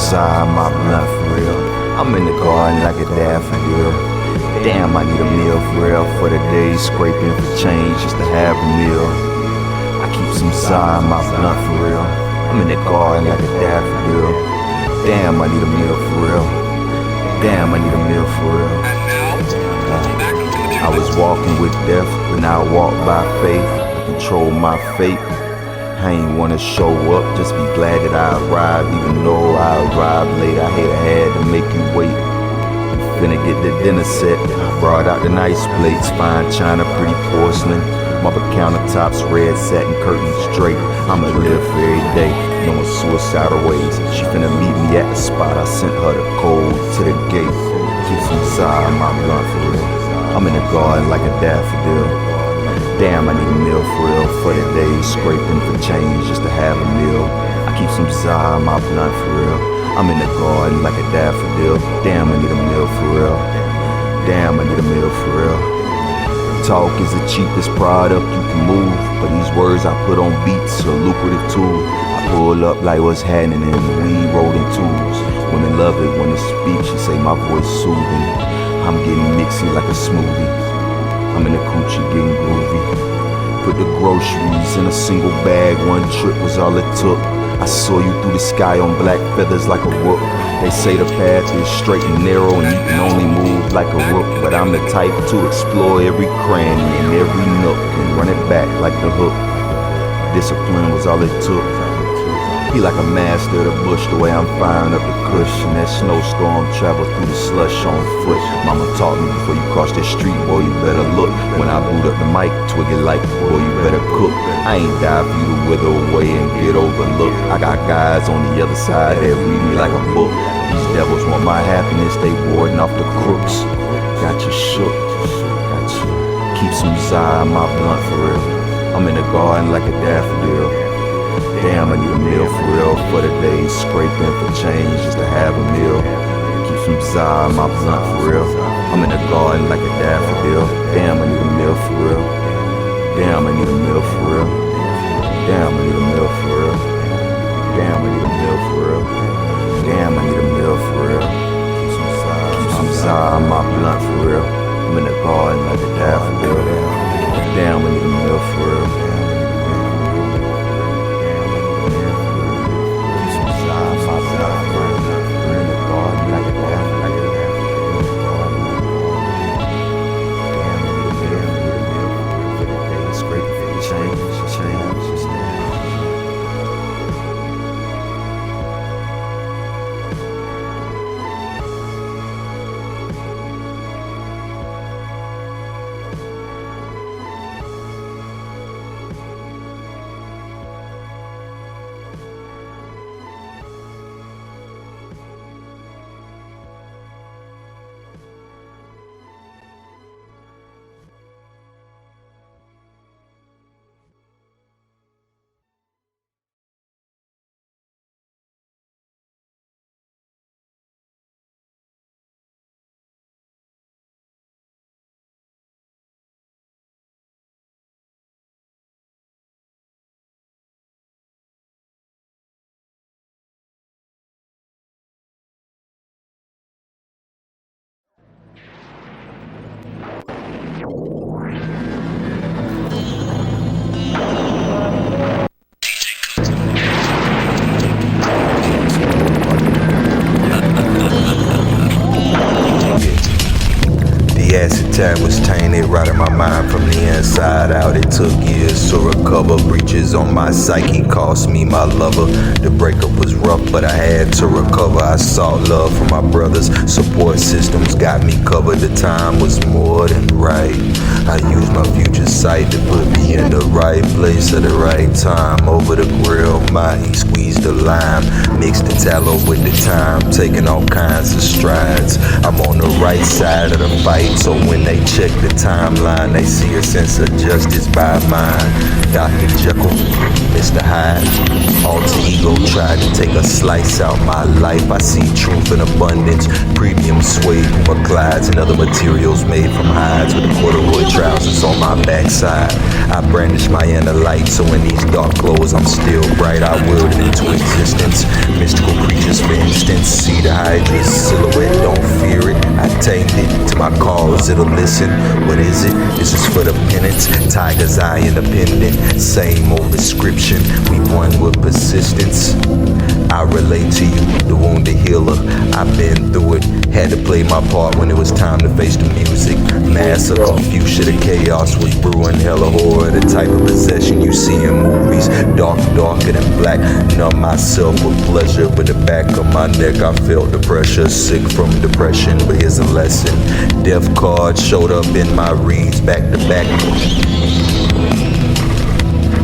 side of my blunt for real. I'm in the garden like a daffodil. Damn, I need a meal for real. For the day, scraping for change just to have a meal. I keep some side of my blunt for real. I'm in the garden like a daffodil. Damn, I need a meal for real. Damn, I need a meal for real. I was walking with death, but now I walk by faith. I control my fate. I ain't wanna show up, just be glad that I arrived. Even though I arrived late, I had to make you wait. Finna get the dinner set, brought out the nice plates, fine china, pretty porcelain. Marble countertops, red satin curtains draped. I'ma live for every day, no more suicidal ways. She finna meet me at the spot, I sent her the code to the gate. Keep some side of my blunt for real. I'm in the garden like a daffodil. Damn, I need a meal for real. For the day, scraping for change just to have a meal. I keep some side of my blunt for real. I'm in the garden like a daffodil. Damn, I need a meal for real. Damn, I need a meal for real. Talk is the cheapest product you can move, but these words I put on beats are a lucrative tool. I pull up like what's happening and the weed rolling tools. Women love it when they speak, she say my voice soothing. I'm getting mixy like a smoothie. I'm in the coochie getting groovy. Put the groceries in a single bag, one trip was all it took. I saw you through the sky on black feathers like a rook. They say the path is straight and narrow and you can only move like a rook. But I'm the type to explore every cranny and every nook and run it back like the hook. Discipline was all it took. He like a master of the bush, the way I'm firing up the cushion. That snowstorm travel through the slush on foot. Mama taught me before you cross the street, boy, you better look. When I boot up the mic, twig it like, boy, you better cook. I ain't die for you to wither away and get overlooked. I got guys on the other side that read me like a book. These devils want my happiness, they warding off the crooks. Got you shook, got you. Keep some side of my blunt for real. I'm in the garden like a daffodil. Damn, I need a meal for real. For the day, scraping for change just to have a meal. Keep some side of my blunt for real. I'm in the garden like a daffodil. Damn, I need a meal for real. Damn, I need a meal for real. Damn, I need a meal for real. Damn, I need a meal for real. Damn, I need a meal for real. Keep some side of my blunt for real. I'm in the garden like a daffodil. Damn, I need a meal for real. Time was tainted, rotting my mind from the inside out. It took years to recover. Breaches on my psyche cost me my lover. The breakup was rough, but I had to recover. I sought love from my brothers. Support systems got me covered. The time was more than right. I used my future sight to put me in the right place at the right time. Over the grill, he squeezed the lime, mixed the tallow with the thyme, taking all kinds of strides. I'm on the right side of the fight, so when they check the timeline, they see a sense of justice by mine. Dr. Jekyll, Mr. Hyde. Alter ego tried to take a slice out my life. I see truth in abundance, premium suede, Puma Clydes, and other materials made from hides with the corduroy trousers on my backside. I brandish my inner light, so in these dark clothes I'm still bright. I willed it into existence. Mystical creatures, for instance, see the Hydra's silhouette, don't fear it. I tamed it to my cause, it'll listen. What is it? This is for the penance. Tiger's eye independent, same old description. We won with persistence. I relate to you, the wounded healer. I've been through it, had to play my part when it was time to face the music. Mass of confusion, the chaos was brewing, hella horror, the type of possession you see in movies. Darker than black, numb myself with pleasure. But the back of my neck, I felt the pressure, sick from depression. But here's a lesson, death cards showed up in my reads back to back.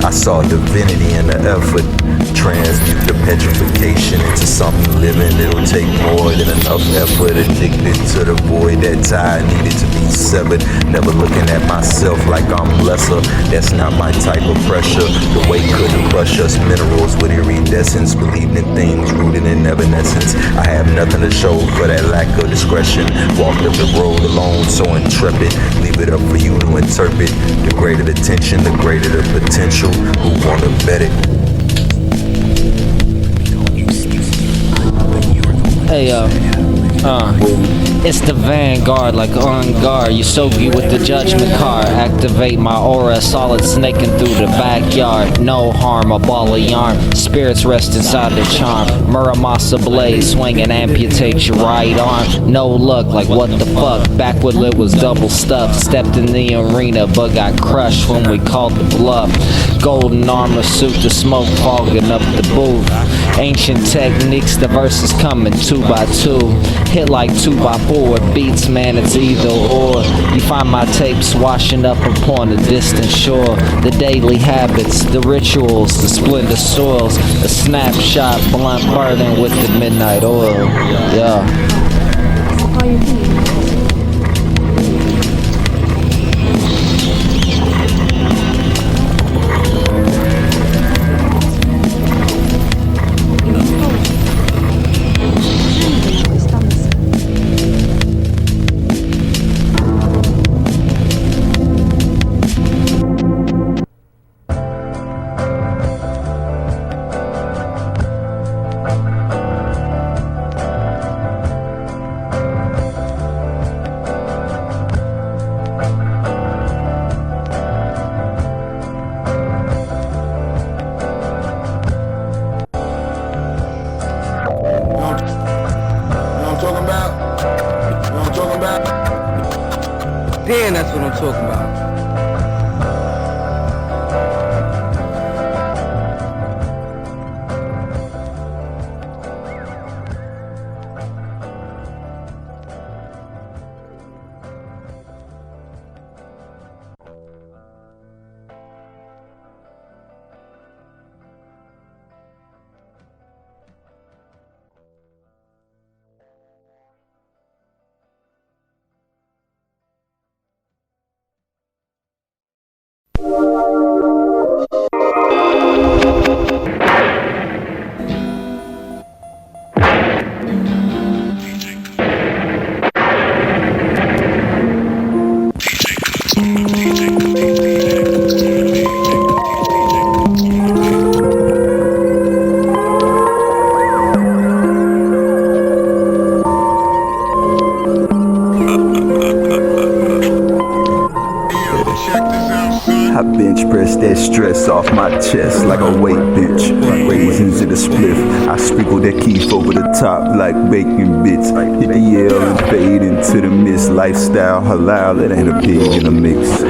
I saw divinity in the effort, transmute the petrification into something living. It'll take more than enough effort, addicted to the void that tide needed to be severed. Never looking at myself like I'm lesser, that's not my type of pressure. The weight couldn't crush us, minerals with iridescence, believed in things rooted in evanescence. I have nothing to show for that lack of discretion. Walked up the road alone, so intrepid. Leave it up for you to interpret. The greater the tension, the greater the potential. Who wanna bet it? Hey, it's the vanguard, like on guard. You soak you with the judgment card. Activate my aura, solid snaking through the backyard. No harm, a ball of yarn. Spirits rest inside the charm. Muramasa blade, swing and amputate your right arm. No luck, like what the fuck. Back when it was double stuffed. Stepped in the arena, but got crushed when we called the bluff. Golden armor suit, the smoke fogging up the booth. Ancient techniques, the verses coming 2x2. Hit like 2x4 beats, man, it's either or. You find my tapes washing up upon a distant shore. The daily habits, the rituals, the splendor soils. A snapshot, blunt burden with the midnight oil. Yeah. Then that's what I'm talking about. I bench press that stress off my chest like a weight bench. Raisins in a spliff. I sprinkle that keef over the top like bacon bits. Hit the L and fade into the mist. Lifestyle halal, it ain't a pig in the mix.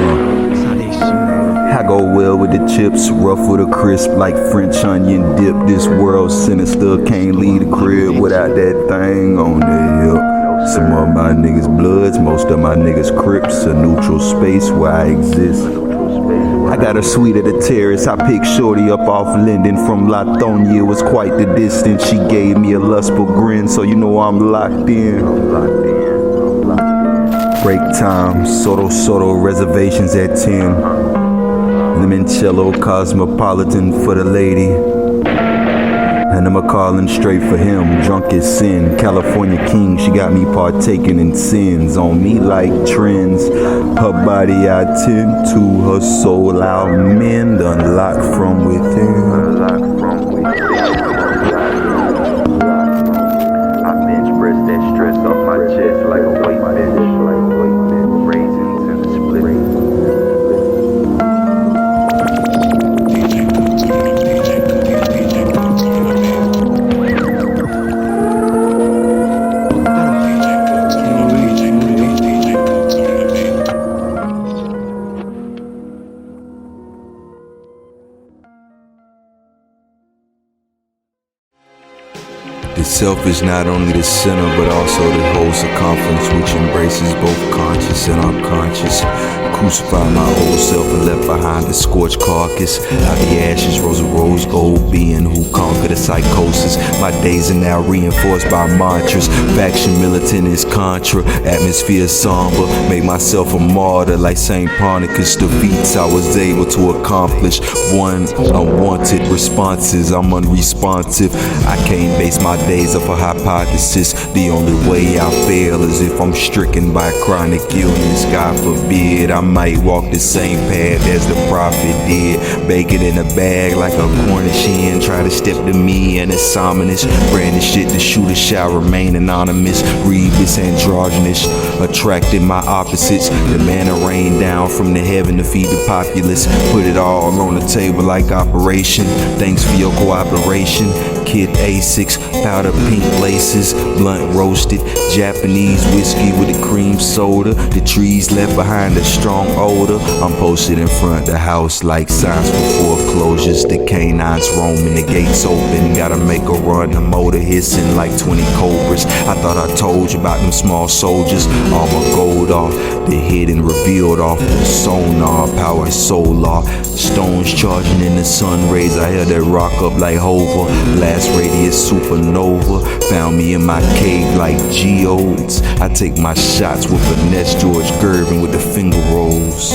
I go well with the chips, rough with a crisp like French onion dip. This world sinister, can't leave the crib without that thing on the hip. Some of my niggas bloods, most of my niggas crips. A neutral space where I exist. I got a suite at the terrace. I picked shorty up off Linden from Latonia. It was quite the distance. She gave me a lustful grin, so you know I'm locked in. Break time, Soto reservations at 10. Limoncello cosmopolitan for the lady. And I'ma callin' straight for him, drunk as sin. California king, she got me partaking in sins. On me like trends, her body I tend to, her soul I'll mend. Unlock from within. I bench press that stress off my chest like a weight bench. Raisins in the split. The self is not only the center, but also the whole circumference, which embraces both conscious and unconscious. Crucified my old self and left behind a scorched carcass. Out the ashes rose a rose gold being who conquered the psychosis. My days are now reinforced by mantras. Faction militant is contra, atmosphere somber. Make myself a martyr like St. Parnicus. The feats I was able to accomplish. One unwanted responses, I'm unresponsive. I can't base my days off a hypothesis. The only way I fail is if I'm stricken by chronic illness. God forbid I might walk the same path as the prophet did. Bake it in a bag like a Cornish hen. Try to step to me and it's ominous. Branded shit to shoot a shall remain anonymous. Rebus androgynous, attracting my opposites. The manna rain down from the heaven to feed the populace. Put it all on the table like operation. Thanks for your cooperation. Kid A6, powder pink laces, blunt roasted, Japanese whiskey with a cream soda. The trees left behind a strong odor. I'm posted in front the house like signs for foreclosures. The canines roaming, the gates open. Gotta make a run, the motor hissing like 20 cobras. I thought I told you about them small soldiers. Armor gold off, the hidden revealed off the sonar, power solar. Stones charging in the sun rays. I hear that rock up like Hova. Blast radius supernova. Found me in my cave like geodes. I take my shots with finesse, George Gervin with the finger rolls.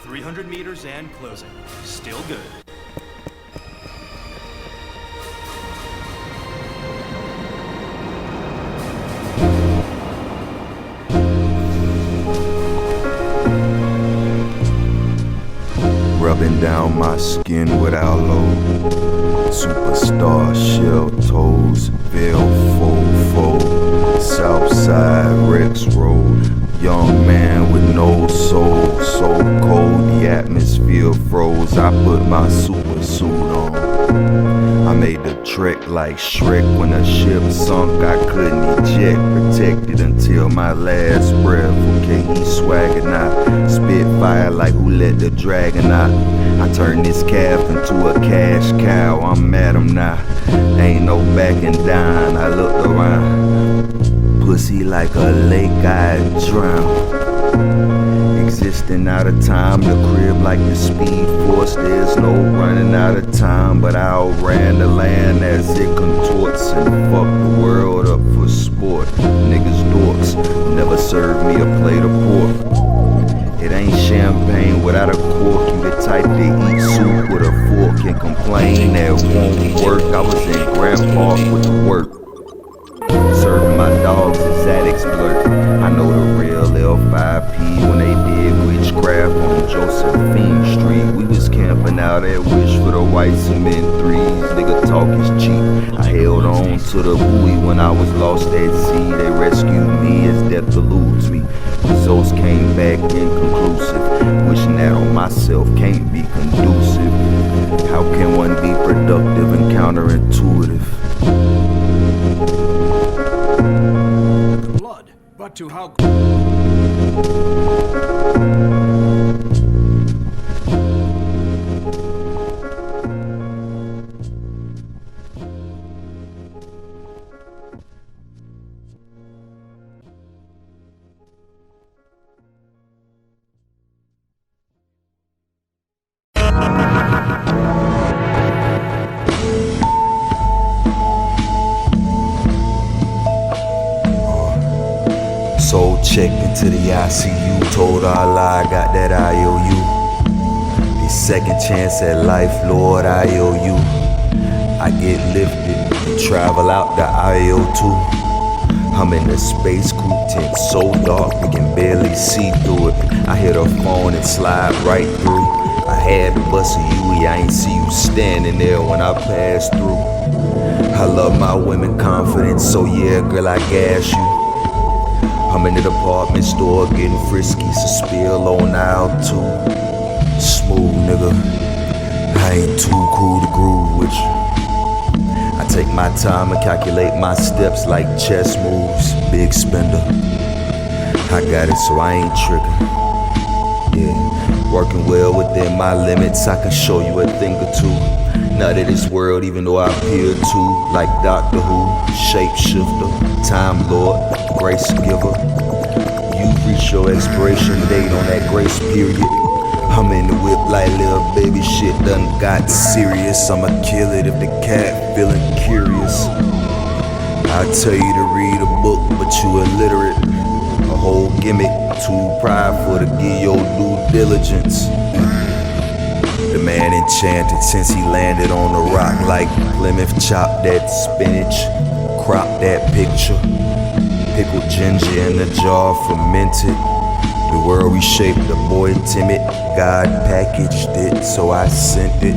300 meters and closing. Still good. Rubbing down my skin without load. Superstar shell toes, veil faux. Southside Rex Road. Young man with no soul, so cold the atmosphere froze. I put my super suit on. I made the trek like Shrek when a ship sunk. I couldn't eject, protected until my last breath. Okay, he swaggin' out, spit fire like who let the dragon out. I turned this calf into a cash cow. I'm at him now, ain't no backing down. I looked around, pussy like a lake I drown. Existing out of time, the crib like the Speed Force. There's no running out of time, but I outran the land as it contorts and fuck the world up for sport. Niggas dorks, never served me a plate of pork. It ain't champagne without a cork. You the type to eat soup with a fork and complain that won't work. I was in Grand Park with the work. Serving my dogs as addicts blurt. I know the real L5P when they did witchcraft on Josephine Now that wish for the white cement threes, nigga talk is cheap. I held on to the buoy when I was lost at sea. They rescued me as death eludes me. Results came back inconclusive. Wishing that on myself can't be conducive. How can one be productive and counterintuitive? Blood, but to how... Soul checked into the ICU, told Allah I got that IOU. The second chance at life, Lord, I owe you. I get lifted and travel out the IO2. I'm in the space coupe tent, so dark we can barely see through it. I hit her phone and slide right through. I had to bust a Huey, I ain't see you standing there when I passed through. I love my women confidence, so yeah, girl, I gas you. I'm in the department store getting frisky, so spill on aisle 2. Smooth nigga, I ain't too cool to groove with you. I take my time and calculate my steps like chess moves, big spender. I got it, so I ain't tricking. Yeah, working well within my limits, I can show you a thing or two. Not of this world, even though I appear to, like Doctor Who, shapeshifter, time lord, grace giver. You reach your expiration date on that grace period. I'm in the whip like little baby, shit done got serious. I'ma kill it if the cat feeling curious. I tell you to read a book, but you illiterate. A whole gimmick, too prideful to give your due diligence. The man enchanted since he landed on the rock like Plymouth. Chop that spinach, crop that picture. Pickled ginger in a jar, fermented. The world reshaped the boy timid. God packaged it, so I sent it.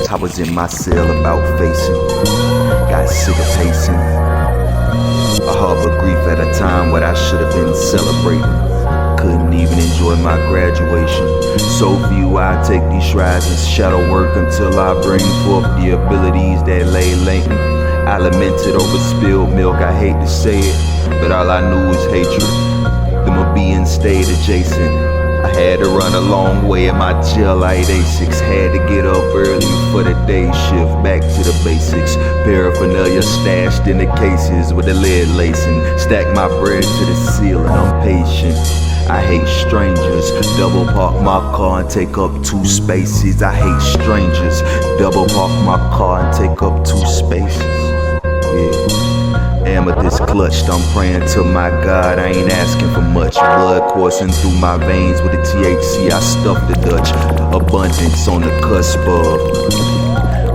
I was in my cell about facing, got sick of pacing. A harbor grief at a time what I should have been celebrating. Couldn't even enjoy my graduation. So few I take these strides and shadow work until I bring forth the abilities that lay latent. I lamented over spilled milk, I hate to say it, but all I knew was hatred. Them being stayed adjacent. I had to run a long way in my jailite Asics. Had to get up early for the day shift. Back to the basics. Paraphernalia stashed in the cases with the lead lacing. Stack my bread to the ceiling. I'm patient. I hate strangers. Double park my car and take up 2 spaces. I hate strangers. Double park my car and take up 2 spaces. Yeah. Amethyst clutched, I'm praying to my God, I ain't asking for much. Blood coursing through my veins with the THC, I stuffed the Dutch. Abundance on the cusp of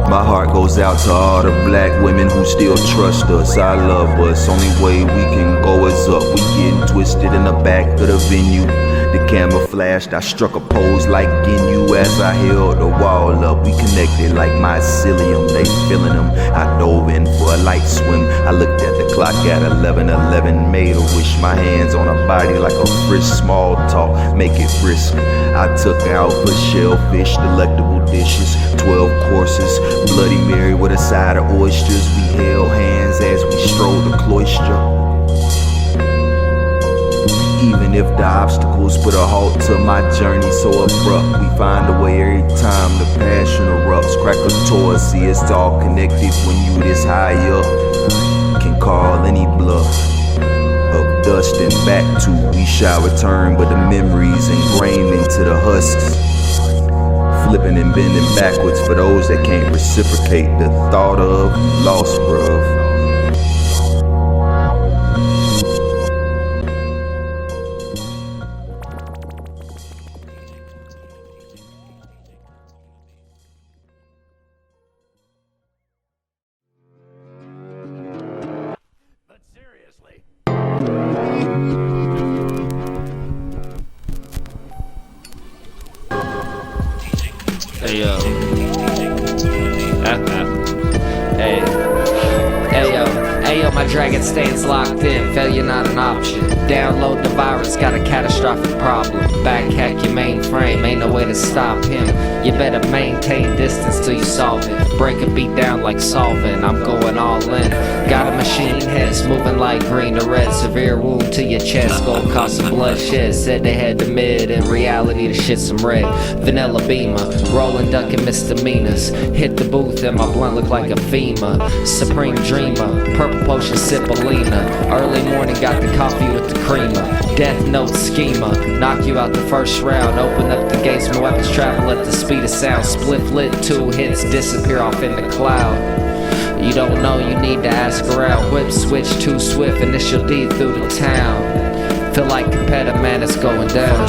My heart goes out to all the black women who still trust us. I love us, only way we can go is up. We getting twisted in the back of the venue. The camera flashed, I struck a pose like Ginyu as I held the wall up. We connected like mycelium, they feeling them. I dove in for a light swim. I looked at the clock at 11:11, made a wish. My hands on her body like a frisk, small talk, make it brisk. I took out for shellfish, delectable dishes, 12 courses, Bloody Mary with a side of oysters. We held hands as we strolled the cloister. Even if the obstacles put a halt to my journey so abrupt, we find a way every time the passion erupts. Crack a tour, see it's all connected when you this high up. Can call any bluff. Of dust and back to we shall return, but the memories ingrained into the husks. Flipping and bending backwards for those that can't reciprocate the thought of lost, bruv. Hey yo. Hey. Hey yo. Hey yo, my dragon stays locked in. Failure not an option. Download the virus, got a catastrophic problem. Backhack your mainframe, ain't no way to stop him. You better maintain distance till you solve it. Break a beat down like solvent, I'm going all in. Got a machine heads moving like green to red. Severe wound to your chest, gon' cause some bloodshed. Said they had the mid, in reality the shit's some red. Vanilla Beamer, rolling ducking misdemeanors. Hit the booth and my blunt look like a FEMA. Supreme dreamer, purple potion Cipollina. Early morning got the coffee with the creamer. Death note schema, knock you out the first round. Open up the gates, my weapons travel at the speed of sound. Spliff lit, 2 hits, disappear off in the cloud. You don't know, you need to ask around. Whip switch too swift, initial D through the town. Feel like competitor, man, it's going down.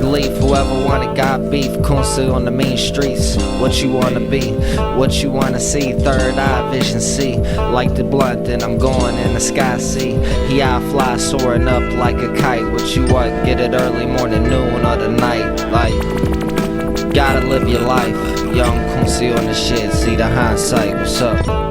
Believe whoever wanted got beef. Kunsu on the mean streets. What you wanna be, what you wanna see. Third eye vision see. Like the blunt, then I'm going in the sky see. He I fly soaring up like a kite. What you want, get it early morning, noon, or the night. Like, gotta live your life. Young Kunsi on the shit, see the hindsight. What's up?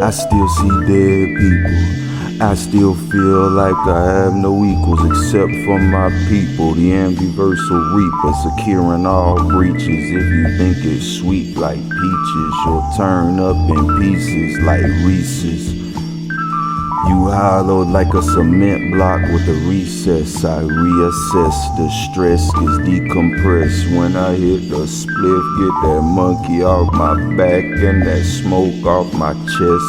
I still see dead people. I still feel like I have no equals except for my people. The ambivversal reaper, securing all breaches. If you think it's sweet like peaches, you'll turn up in pieces like Reese's. You hollowed like a cement block with a recess. I reassess, the stress is decompressed. When I hit the spliff, get that monkey off my back and that smoke off my chest.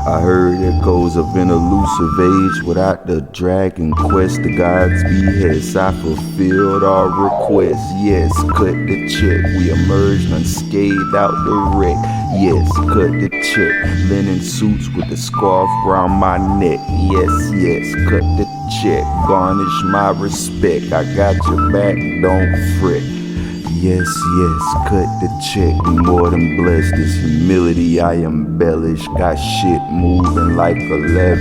I heard echoes of an elusive age without the dragon quest. The gods behest, I fulfilled our requests. Yes, cut the check, we emerged unscathed out the wreck. Yes, cut the check, linen suits with the scarf round my neck. Yes, yes, cut the check, garnish my respect. I got your back, don't fret. Yes, yes, cut the check, we more than blessed. This humility I embellish, got shit moving like 11.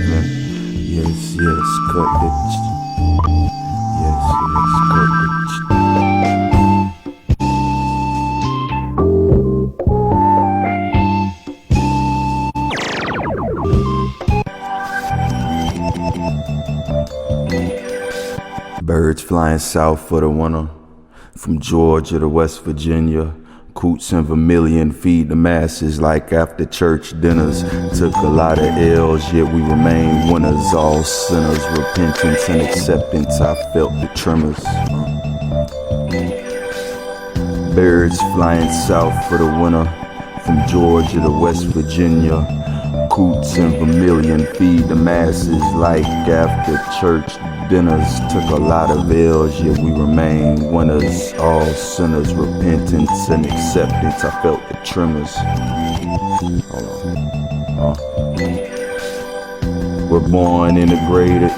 Yes, yes, cut the check. Yes, yes, cut the check. Birds flying south for the winter, from Georgia to West Virginia. Coutz and Vermilion feed the masses like after church dinners. Took a lot of L's, yet we remain winners. All sinners, repentance and acceptance, I felt the tremors. Birds flying south for the winter, from Georgia to West Virginia. Coutz and Vermilion feed the masses like after church dinners. Took a lot of L's, yet we remain winners. All sinners, repentance and acceptance, I felt the tremors. We're born integrated.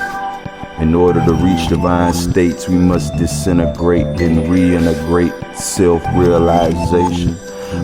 In order to reach divine states, we must disintegrate and reintegrate self-realization.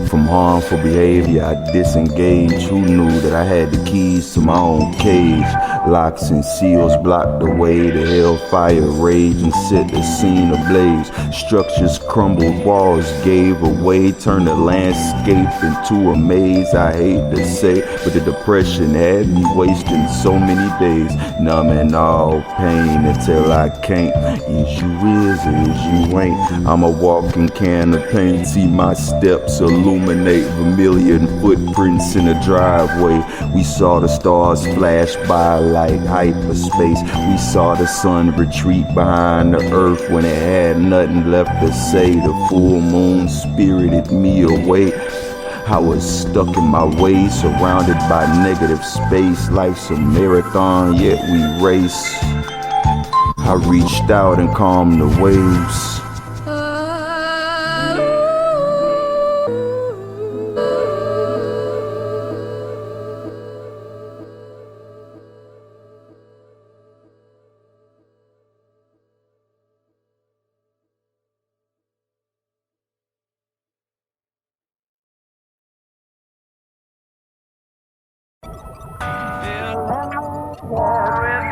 From harmful behavior, I disengage. Who knew that I had the keys to my own cage? Locks and seals blocked the way to hellfire rage and set the scene ablaze. Structures crumbled, walls gave away, turned the landscape into a maze. I hate to say, but the depression had me wasting so many days, numbing all pain until I can't. Is you is or is you ain't? I'm a walking can of paint. See my steps illuminate vermilion footprints in the driveway. We saw the stars flash by like hyperspace. We saw the sun retreat behind the earth when it had nothing left to say. The full moon spirited me away. I was stuck in my way, surrounded by negative space. Life's a marathon, yet we race. I reached out and calmed the waves.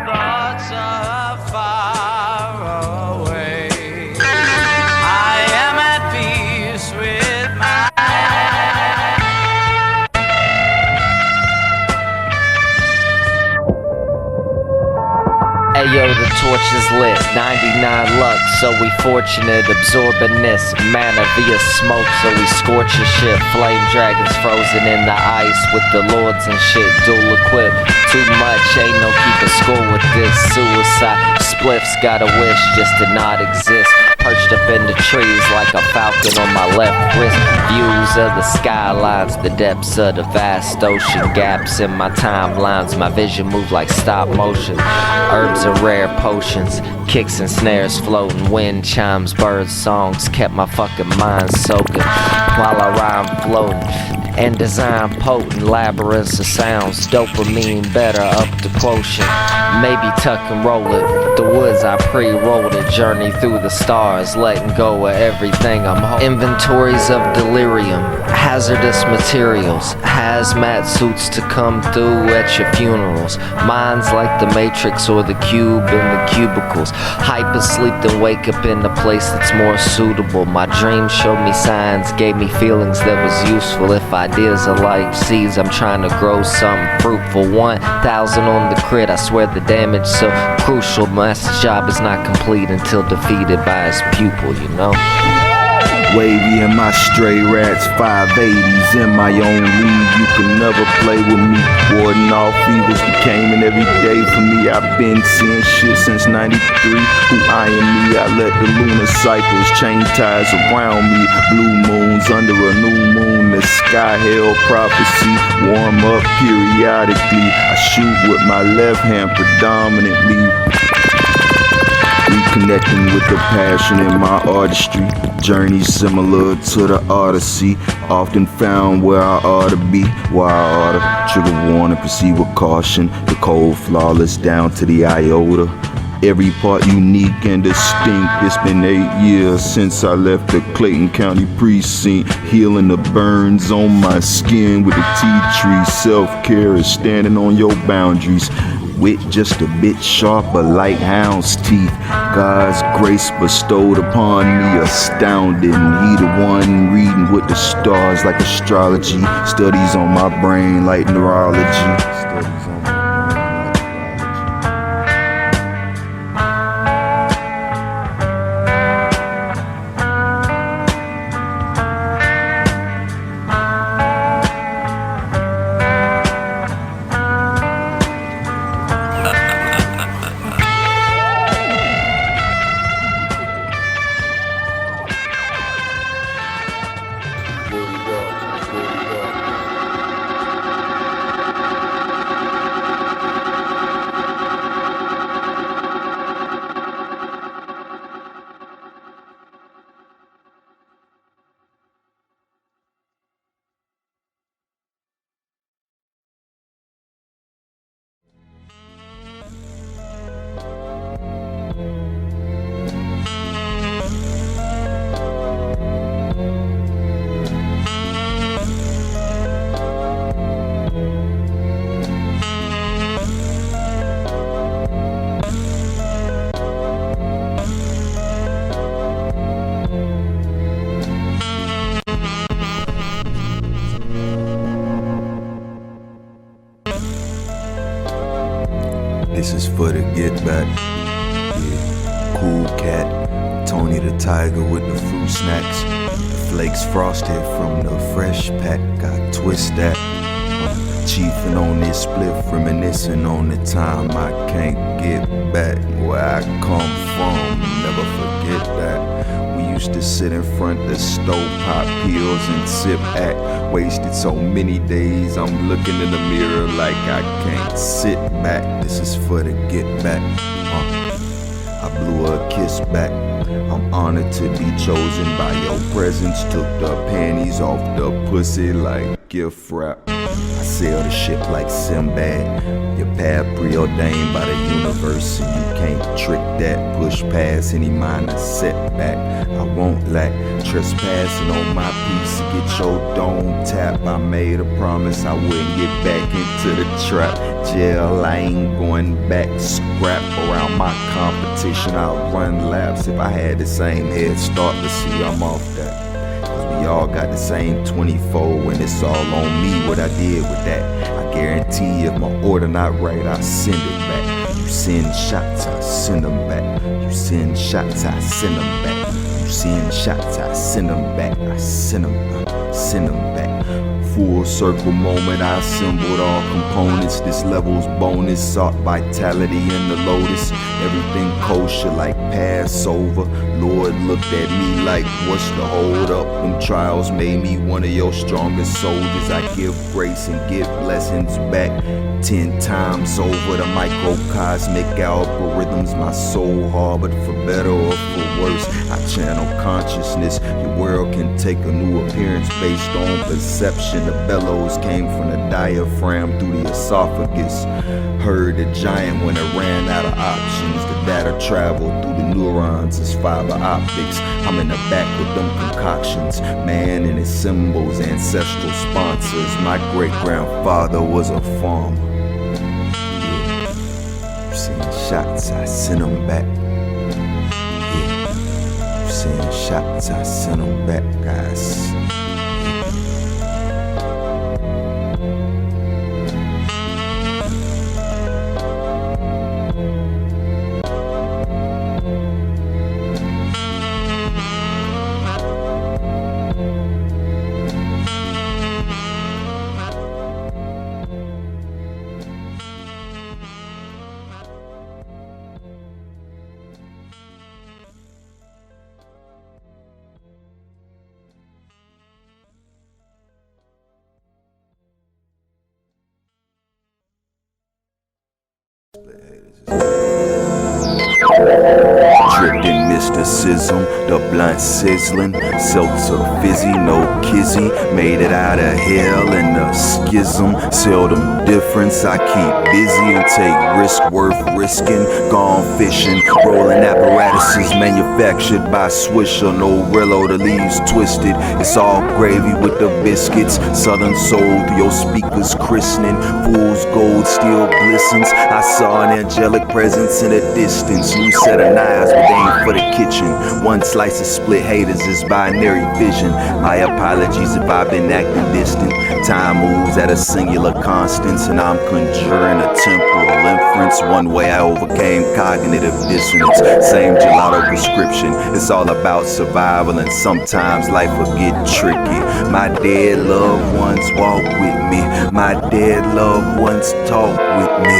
Thoughts are far away. I am at peace with my. Ayo, the torch is lit, 99 lux, so we fortunate, absorbing this mana via smoke, so we scorching shit. Flame dragons frozen in the ice with the lords and shit, dual equipped. Too much, ain't no keeping score with this. Suicide spliffs got a wish just to not exist. Perched up in the trees like a falcon on my left wrist. Views of the skylines, the depths of the vast ocean. Gaps in my timelines, my vision move like stop motion. Herbs and rare potions, kicks and snares floating. Wind chimes, bird songs kept my fucking mind soaking. While I rhyme floating and design potent labyrinths of sounds. Dopamine better up the quotient. Maybe tuck and roll it. The woods I pre-rolled it. Journey through the stars, letting go of everything I'm holding. Inventories of delirium, hazardous materials, hazmat suits to come through at your funerals. Minds like the Matrix or the cube in the cubicles. Hypersleep then wake up in a place that's more suitable. My dreams showed me signs, gave me feelings that was useful. If ideas are like seeds, I'm trying to grow something fruitful. 1,000 on the crit, I swear the damage so crucial. Master's job is not complete until defeated by his pupil, you know. Wavy in my stray rats, 580s in my own league. You can never play with me. Warding off fevers became an everyday for me. I've been seeing shit since 93. Who I am me? I let the lunar cycles change ties around me. Blue moons under a new moon. The sky held prophecy. Warm up periodically. I shoot with my left hand predominantly. Reconnecting with the passion in my artistry. Journey similar to the Odyssey. Often found where I ought to be. Where I ought to trigger warning, proceed with caution. The code flawless down to the iota. Every part unique and distinct. It's been 8 years since I left the Clayton County precinct. Healing the burns on my skin with the tea tree. Self-care is standing on your boundaries. Wit just a bit sharper like hound's teeth. God's grace bestowed upon me astounding. He the one reading with the stars like astrology. Studies on my brain like neurology. This is for the get back. Yeah, cool cat, Tony the Tiger with the fruit snacks. The flakes frosted from the fresh pack. I twist that. Chiefin' on this spliff, reminiscing on the time I can't get back. Where I come from, never forget that. We used to sit in front of the stove, pop pills and sip act. Wasted so many days, I'm looking in the mirror like I can't sit back. This is for the get back. I blew her a kiss back. I'm honored to be chosen by your presence. Took the panties off the pussy like gift wrap. I sail the ship like Sinbad. Your path preordained by the universe, and you can't trick that. Push past any minor setback. I won't lack trespassing on my piece to get your dome tap. I made a promise I wouldn't get back into the trap. Jail, I ain't going back. Scrap around my competition. I'll run laps if I had the same head start. To see I'm off that. We all got the same 24 and it's all on me what I did with that. I guarantee if my order not right, I send it back. You send shots, I send them back. You send shots, I send them back. You send shots, I send them back. I send them back. Full circle moment, I assembled all components. This level's bonus, sought vitality in the lotus. Everything kosher like Passover. Lord looked at me like, what's the hold up? Them trials made me one of your strongest soldiers. I give grace and give blessings back 10 times over. The microcosmic algorithms my soul harbored, for better or for worse. I channel consciousness. Your world can take a new appearance based on perception. The bellows came from the diaphragm through the esophagus. Heard the giant when it ran out of options. The data traveled through the neurons as fiber optics. I'm in the back with them concoctions. Man and his symbols, ancestral sponsors. My great-grandfather was a farmer. Yeah. You send shots, I send them back. Yeah. You send shots, I send them back, guys. Dripped in mysticism, the blunt sizzling, seltzer fizzy, no kizzy. Made it out of hell in a schism. Seldom difference, I keep busy and take risk worth risking. Gone fishing, rolling apparatuses manufactured by Swisher. No Rillo, the leaves twisted. It's all gravy with the biscuits. Southern soul through your speakers christening. Fool's gold still glistens. I saw an angelic presence in the distance. New set of knives, but they ain't for the kitchen. One slice of split haters is binary vision. My apologies if I've been acting distant. Time moves at a singular constance, and I'm conjuring a temporal inference. One way I overcame cognitive dissonance. Same gelato prescription. It's all about survival, and sometimes life will get tricky. My dead loved ones walk with me. My dead loved ones talk with me.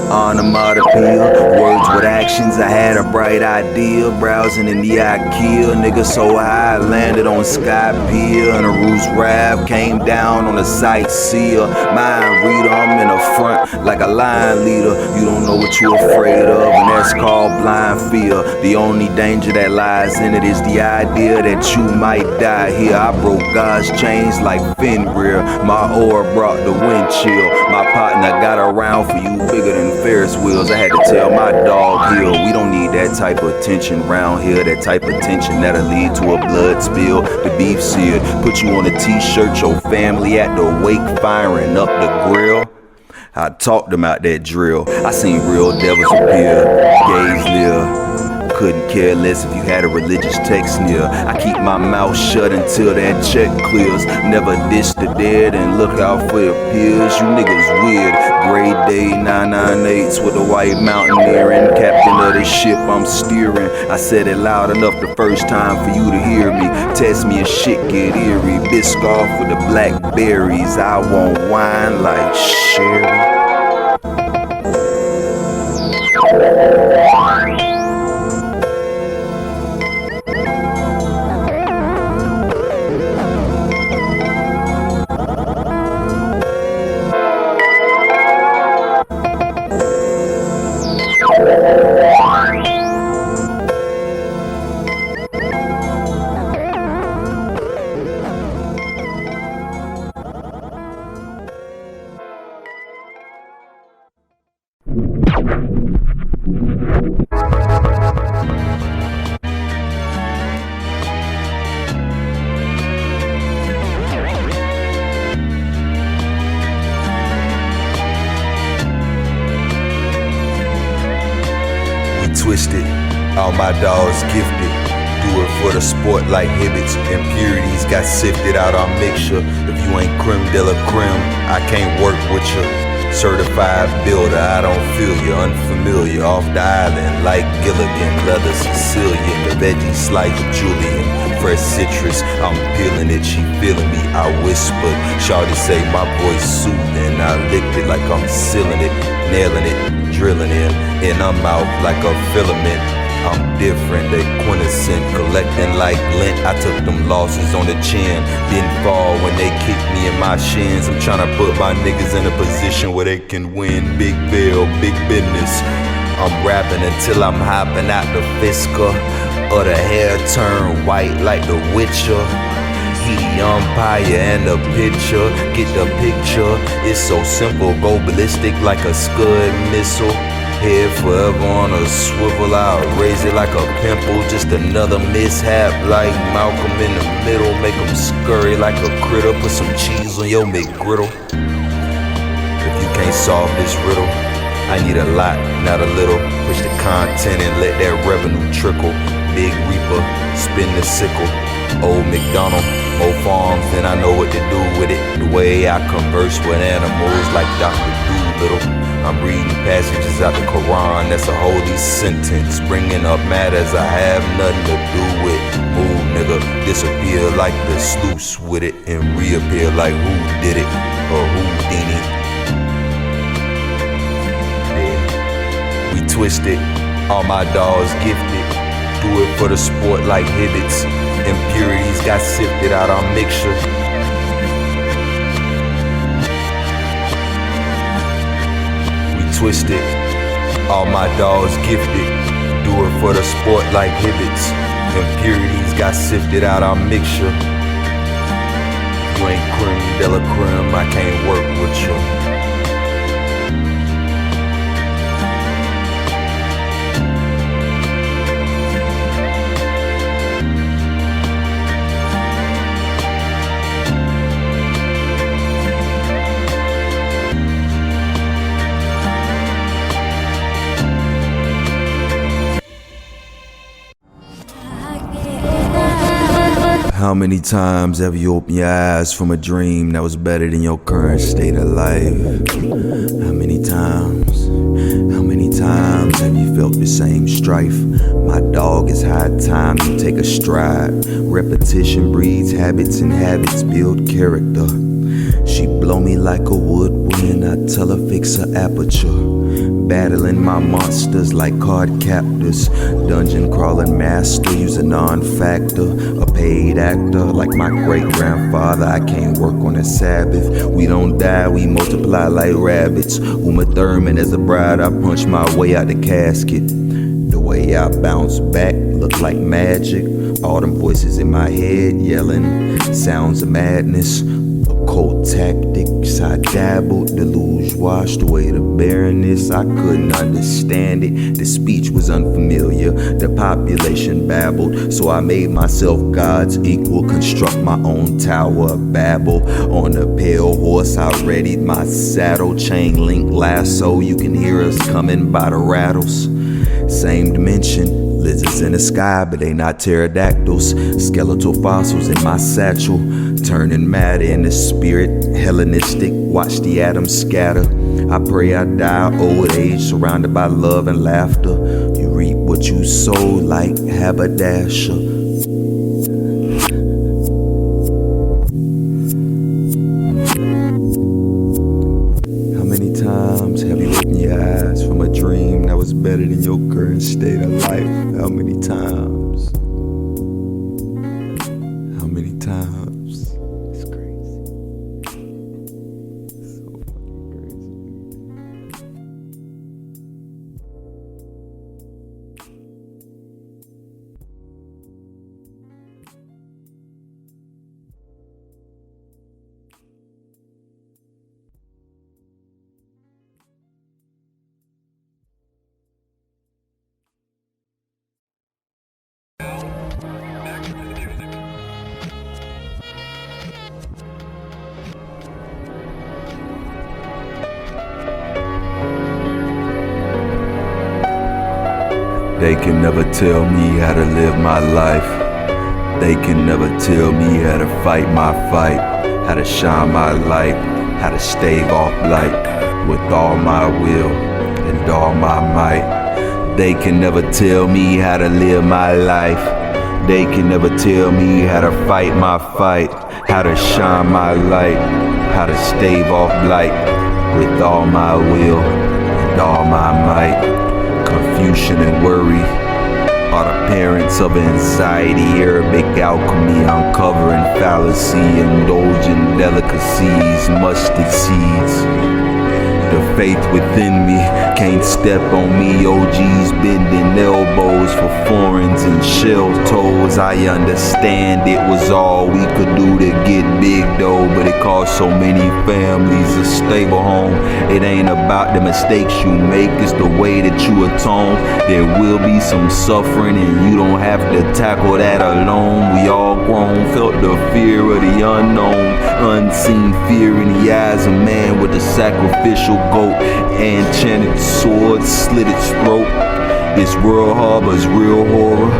Onomatopoeia, words with actions. I had a bright idea, browsing in the IKEA. Nigga so high, I landed on Sky Pier. And a roost rap came down on a sightseer. Mind reader, I'm in the front like a line leader. You don't know what you're afraid of, and that's called blind fear. The only danger that lies in it is the idea that you might die here. I broke God's chains like Fenrir. My aura brought the wind chill. My partner got around for you bigger than Ferris wheels. I had to tell my dog here, we don't need that type of tension round here. That type of tension that'll lead to a blood spill. The beef seared, put you on a t-shirt, your family at the wake firing up the grill. I taught them out that drill. I seen real devils appear, gays live. Couldn't care less if you had a religious text near. I keep my mouth shut until that check clears. Never dish the dead and look out for your peers. You niggas weird. Gray 998s with a white mountaineer and captain of the ship I'm steering. I said it loud enough the first time for you to hear me. Test me and shit get eerie. Biscoff with the blackberries. I want wine like sherry. Twisted, all my dogs gifted. Do it for the sport like Hibbits. Impurities got sifted out our mixture. If you ain't creme de la creme, I can't work with you. Certified builder, I don't feel you. Unfamiliar, off the island like Gilligan. Leather Sicilian, the veggie slice Julian. Fresh citrus, I'm peeling it, she feeling me. I whispered, shawty say my voice soothing. I licked it like I'm sealing it, nailing it, drilling in her mouth like a filament. I'm different, they quintessent, collecting like lint. I took them losses on the chin, didn't fall when they kicked me in my shins. I'm trying to put my niggas in a position where they can win. Big bill, big business. I'm rapping until I'm hopping out the Fisker, or the hair turn white like the Witcher. He the umpire and the pitcher, get the picture. It's so simple, go ballistic like a Scud missile. Head forever on a swivel, I'll raise it like a pimple. Just another mishap like Malcolm in the middle. Make them scurry like a critter, put some cheese on your McGriddle. If you can't solve this riddle, I need a lot, not a little. Push the content and let that revenue trickle. Big Reaper, spin the sickle. Old McDonald, more farms than I know what to do with it. The way I converse with animals like Dr. Doolittle. I'm reading passages out the Quran, that's a holy sentence. Bringing up matters I have nothing to do with. Move, nigga, disappear like the sluice with it, and reappear like who did it, or Houdini. Yeah. We twisted, all my dogs gifted. Do it for the sport like Hibbits. Impurities got sifted out our mixture. Twisted, all my dogs gifted. Do it for the sport like Hibbits. Impurities got sifted out our mixture. You ain't creme de la creme, I can't work with you. How many times have you opened your eyes from a dream that was better than your current state of life? How many times? How many times have you felt the same strife? My dog, it's high time you take a stride. Repetition breeds habits and habits build character. She blow me like a woodwind, I tell her fix her aperture. Battling my monsters like card captors. Dungeon crawling master, use a non-factor. A paid actor like my great-grandfather. I can't work on a Sabbath. We don't die, we multiply like rabbits. Uma Thurman as a bride, I punch my way out the casket. The way I bounce back look like magic. All them voices in my head yelling sounds of madness. Occult tactics, I dabbled, deluge washed away the barrenness. I couldn't understand it, the speech was unfamiliar. The population babbled, so I made myself God's equal. Construct my own tower of Babel. On a pale horse, I readied my saddle. Chain link lasso, you can hear us coming by the rattles. Same dimension. Lizards in the sky, but they not pterodactyls. Skeletal fossils in my satchel. Turning matter into spirit, Hellenistic. Watch the atoms scatter. I pray I die old age, surrounded by love and laughter. You reap what you sow like haberdasher. How many times have you opened your eyes from a dream that was better than your current state of life? How many times? How many times? It's crazy. So fucking crazy. They can never tell me how to live my life. They can never tell me how to fight my fight, how to shine my light, how to stave off blight with all my will and all my might. They can never tell me how to live my life. They can never tell me how to fight my fight, how to shine my light, how to stave off blight with all my will and all my might. Confusion and worry are the parents of anxiety. Arabic alchemy, uncovering fallacy, indulging delicacies, mustard seeds. The faith within me can't step on me. OGs bending elbows for foreigns and shell toes. I understand it was all we could do to get big though, but it cost so many families a stable home. It ain't about the mistakes you make, it's the way that you atone. There will be some suffering and you don't have to tackle that alone. We all grown, felt the fear of the unknown, unseen fear in the eyes of man with a sacrificial goat. Enchanted sword slit its throat. This world harbors real horror.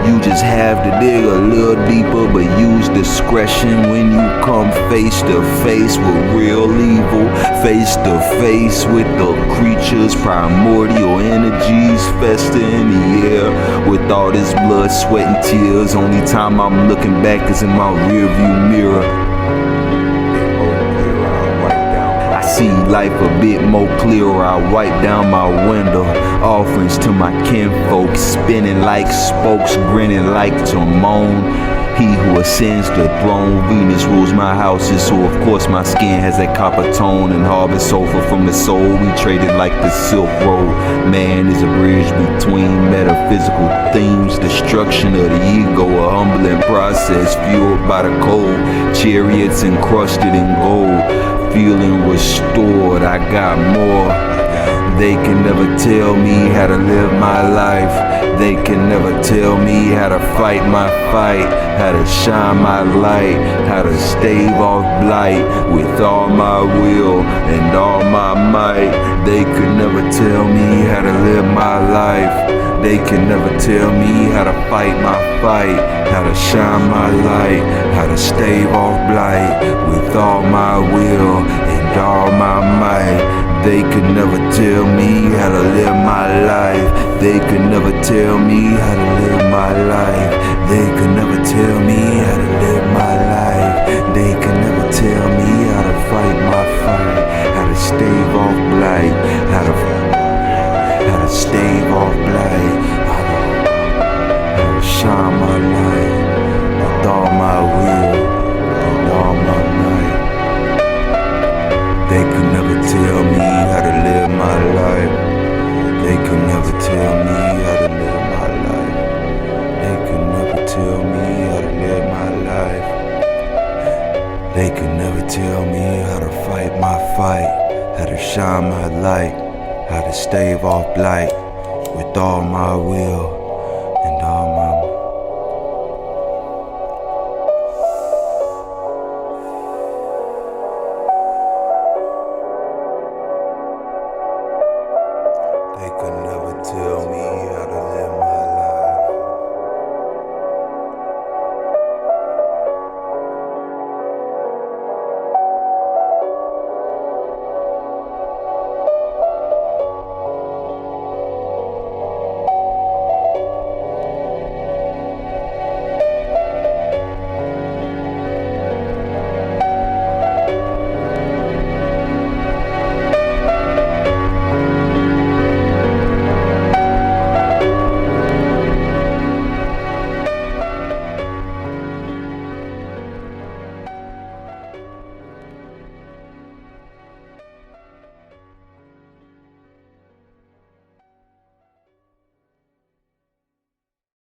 You just have to dig a little deeper, but use discretion when you come face to face with real evil, face to face with the creatures, primordial energies fester in the air. With all this blood, sweat, and tears, only time I'm looking back is in my rearview mirror. I see life a bit more clearer. I wipe down my window. Offerings to my kinfolk, spinning like spokes, grinning like Timon. He who ascends the throne, Venus rules my houses, so of course my skin has that copper tone. And harvest sulfur from the soul, we traded like the Silk Road. Man is a bridge between metaphysical themes, destruction of the ego, a humbling process fueled by the cold. Chariots encrusted in gold, feeling restored, I got more. They can never tell me how to live my life. They can never tell me how to fight my fight, how to shine my light, how to stave off blight with all my will and all my might. They could never tell me how to live my life. They can never tell me how to fight my fight, how to shine my light, how to stave off blight with all my will and all my might. They could never tell me how to live my life. They could never tell me how to live my life. They could never tell me how to live my life. They could never tell me how to fight my fight, how to stave off blight, how to stave off blight, how to shine my light with all my will and all my might. They could never tell me how to live my life. They could never tell me how to live my life. They could never tell me how to live my life. They could never tell me how to fight my fight, how to shine my light, how to stave off blight with all my will